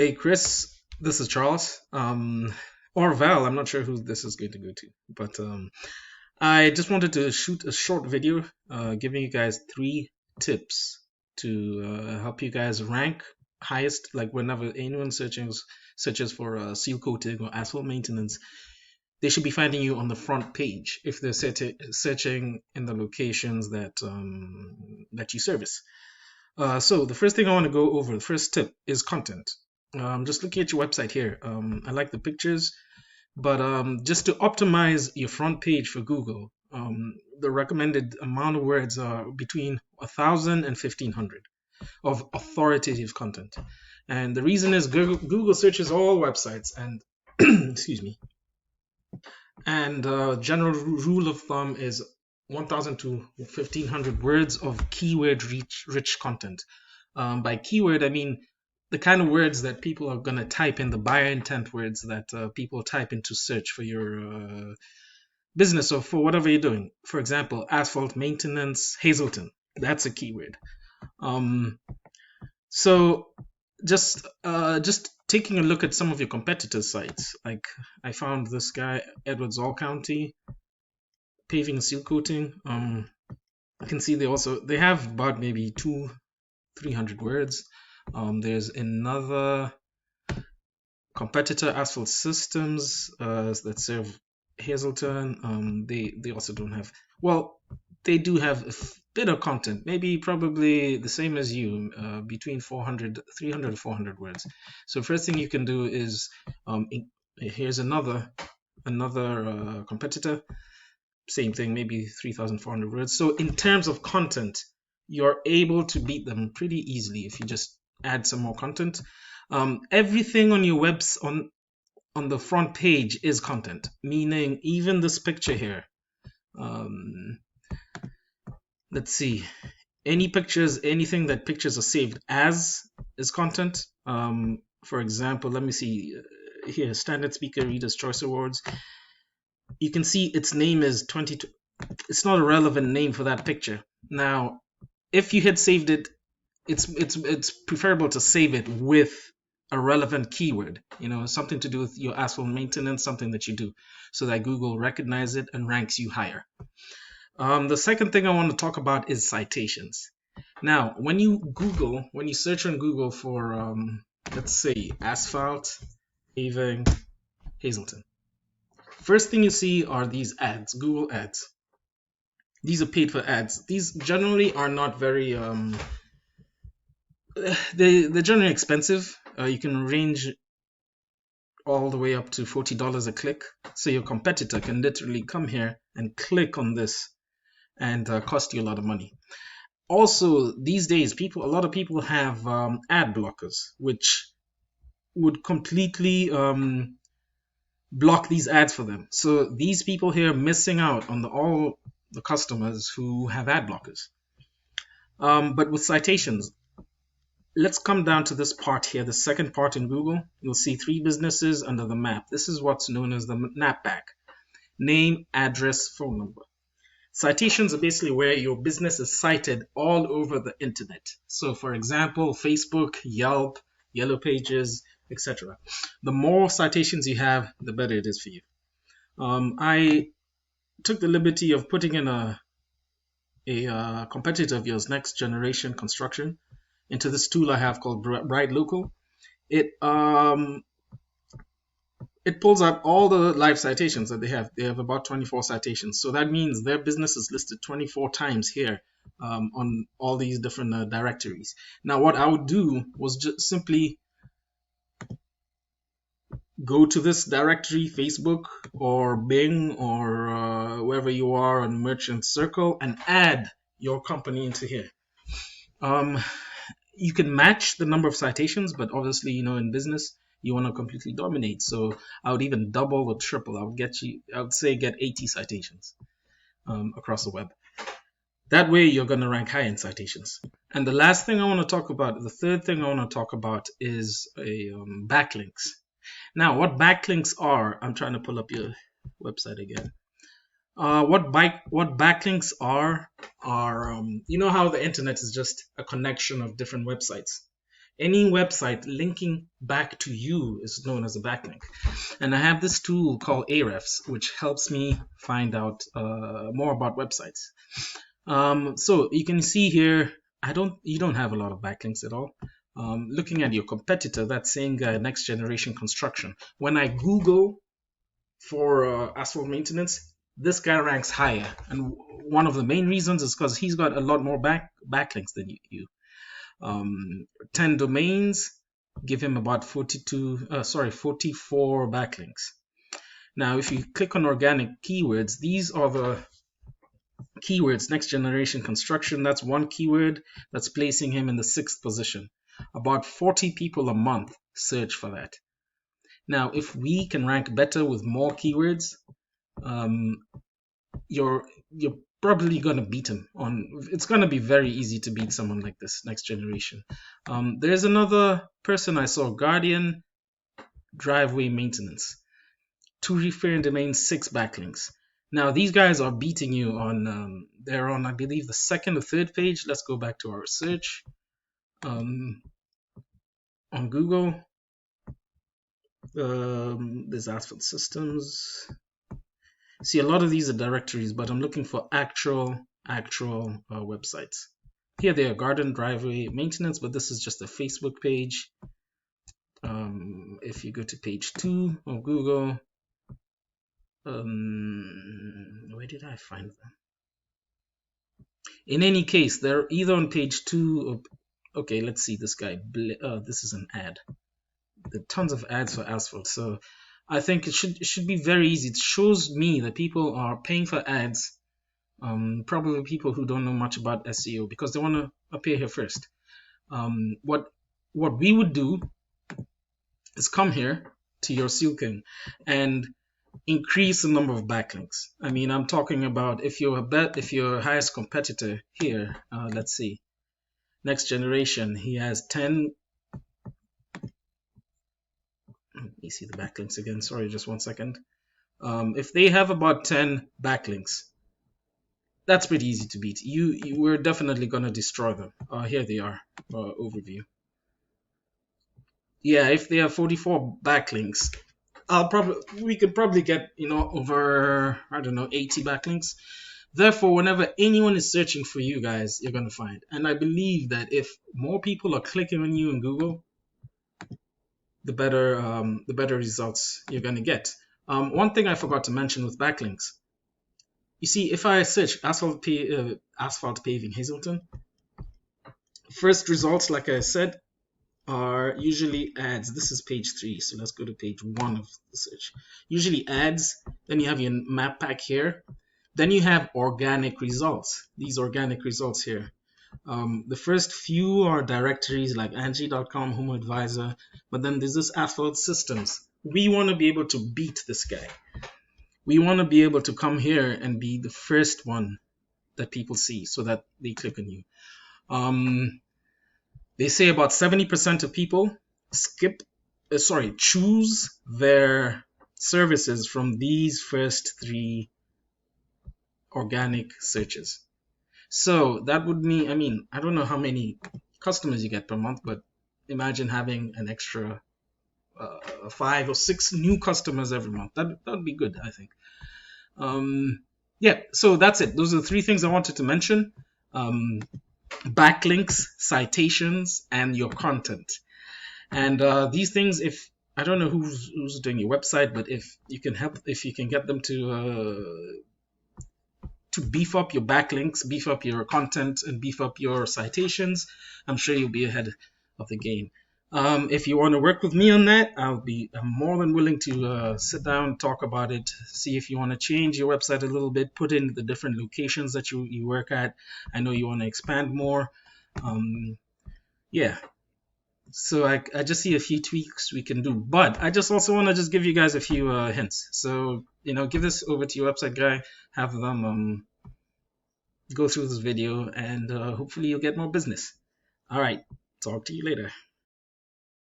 Hey Chris, this is Charles. Or Val, I'm not sure who this is going to go to, but I just wanted to shoot a short video giving you guys 3 tips to help you guys rank highest, like whenever anyone searches for seal coating or asphalt maintenance, they should be finding you on the front page if they're searching in the locations that you service. So the first thing I want to go over, the first tip is content. Just looking at your website here, I like the pictures, but just to optimize your front page for Google, the recommended amount of words are between 1,000 and 1,500 of authoritative content. And the reason is Google searches all websites, and excuse me, and general rule of thumb is 1,000 to 1,500 words of keyword rich content. By keyword, I mean the kind of words that people are going to type in, the buyer intent words that people type into search for your business or for whatever you're doing. For example, asphalt maintenance, Hazelton. That's a keyword. So just taking a look at some of your competitors' sites. Like I found this guy, Edwards All County, paving and seal coating. I can see they have about maybe 200-300 words. There's another competitor, Asphalt Systems, that serve Hazelton. They also don't have, well, they do have a bit of content, maybe probably the same as you, between 300 to 400 words. So first thing you can do is, here's another competitor, same thing, maybe 3,400 words. So in terms of content, you're able to beat them pretty easily if you just add some more content. Everything on your on the front page is content, meaning even this picture here. Let's see, any pictures, anything that pictures are saved as is content. For example, let me see here, Standard Speaker Reader's Choice Awards. You can see its name is 22. It's not a relevant name for that picture. Now, if you had saved it, it's preferable to save it with a relevant keyword, something to do with your asphalt maintenance, something that you do, so that Google recognizes it and ranks you higher. The second thing I want to talk about is citations. Now, when you search on Google for, let's say, asphalt, paving, Hazelton, first thing you see are these ads, Google ads. These are paid for ads. These generally are not very, they're generally expensive. You can range all the way up to $40 a click. So your competitor can literally come here and click on this and cost you a lot of money. Also, these days, a lot of people have ad blockers, which would completely block these ads for them. So these people here are missing out on all the customers who have ad blockers. But with citations, let's come down to this part here, the second part in Google. You'll see 3 businesses under the map. This is what's known as the NAPBAC: name, address, phone number. Citations are basically where your business is cited all over the internet. So for example, Facebook, Yelp, Yellow Pages, etc. The more citations you have, the better it is for you. I took the liberty of putting in a competitor of yours, Next Generation Construction, into this tool I have called Bright Local. It pulls out all the live citations that they have. They have about 24 citations. So that means their business is listed 24 times here on all these different directories. Now, what I would do was just simply go to this directory, Facebook or Bing or wherever you are on Merchant Circle, and add your company into here. You can match the number of citations, but obviously, in business, you want to completely dominate. So I would even double or triple. I would say get 80 citations across the web. That way you're going to rank high in citations. And the last thing I want to talk about, the third thing I want to talk about is backlinks. Now, what backlinks are, I'm trying to pull up your website again. What backlinks are how the internet is just a connection of different websites. Any website linking back to you is known as a backlink. And I have this tool called Ahrefs, which helps me find out more about websites. So you can see here, you don't have a lot of backlinks at all. Looking at your competitor, that same guy, Next Generation Construction. When I Google for asphalt maintenance, this guy ranks higher, and one of the main reasons is because he's got a lot more backlinks than you. 10 domains give him about 44 backlinks. Now, if you click on organic keywords, these are the keywords. Next Generation Construction, that's one keyword that's placing him in the 6th position. About 40 people a month search for that. Now, if we can rank better with more keywords, you're probably gonna beat him it's gonna be very easy to beat someone like this, Next Generation. There's another person I saw, Guardian Driveway Maintenance, 2 referring domains, 6 backlinks. Now these guys are beating you on they're on, I believe, the 2nd or 3rd page. Let's go back to our search on Google. There's Asphalt Systems. See, a lot of these are directories, but I'm looking for actual websites. Here they are, Garden Driveway Maintenance, but this is just a Facebook page. If you go to page 2 of Google, where did I find them? In any case, they're either on page 2 or, okay, let's see this guy. This is an ad. There are tons of ads for asphalt, so I think it should be very easy. It shows me that people are paying for ads, probably people who don't know much about SEO, because they want to appear here first. What we would do is come here to your Seal King and increase the number of backlinks. I mean, I'm talking about if your highest competitor here, let's see, Next Generation, he has 10. Let me see the backlinks again. Sorry, just 1 second. If they have about 10 backlinks, that's pretty easy to beat. We're definitely gonna destroy them. Here they are. Overview. Yeah, if they have 44 backlinks, we could probably get over, I don't know, 80 backlinks. Therefore, whenever anyone is searching for you guys, you're gonna find. And I believe that if more people are clicking on you in Google, the better results you're gonna get. One thing I forgot to mention with backlinks. You see, if I search asphalt paving Hazleton, first results, like I said, are usually ads. This is page 3, so let's go to page 1 of the search. Usually ads, then you have your map pack here, then you have organic results. These organic results here. The first few are directories like Angie.com, Home Advisor, but then there's this Asphalt Systems. We want to be able to beat this guy. We want to be able to come here and be the first one that people see so that they click on you. They say about 70% of people choose their services from these first 3 organic searches. So that would mean, I mean, I don't know how many customers you get per month, but imagine having an extra 5 or 6 new customers every month. That would be good, I think. Yeah, so that's it. Those are the 3 things I wanted to mention. Backlinks, citations, and your content. And these things, if I don't know who's doing your website, but if you can get them to beef up your backlinks, beef up your content, and beef up your citations, I'm sure you'll be ahead of the game. If you want to work with me on that, I'm more than willing to sit down, talk about it, see if you want to change your website a little bit, put in the different locations that you work at. I know you want to expand more. Yeah. So I just see a few tweaks we can do, but I just also want to just give you guys a few hints. So, give this over to your website guy, have them go through this video, and hopefully you'll get more business. All right. Talk to you later.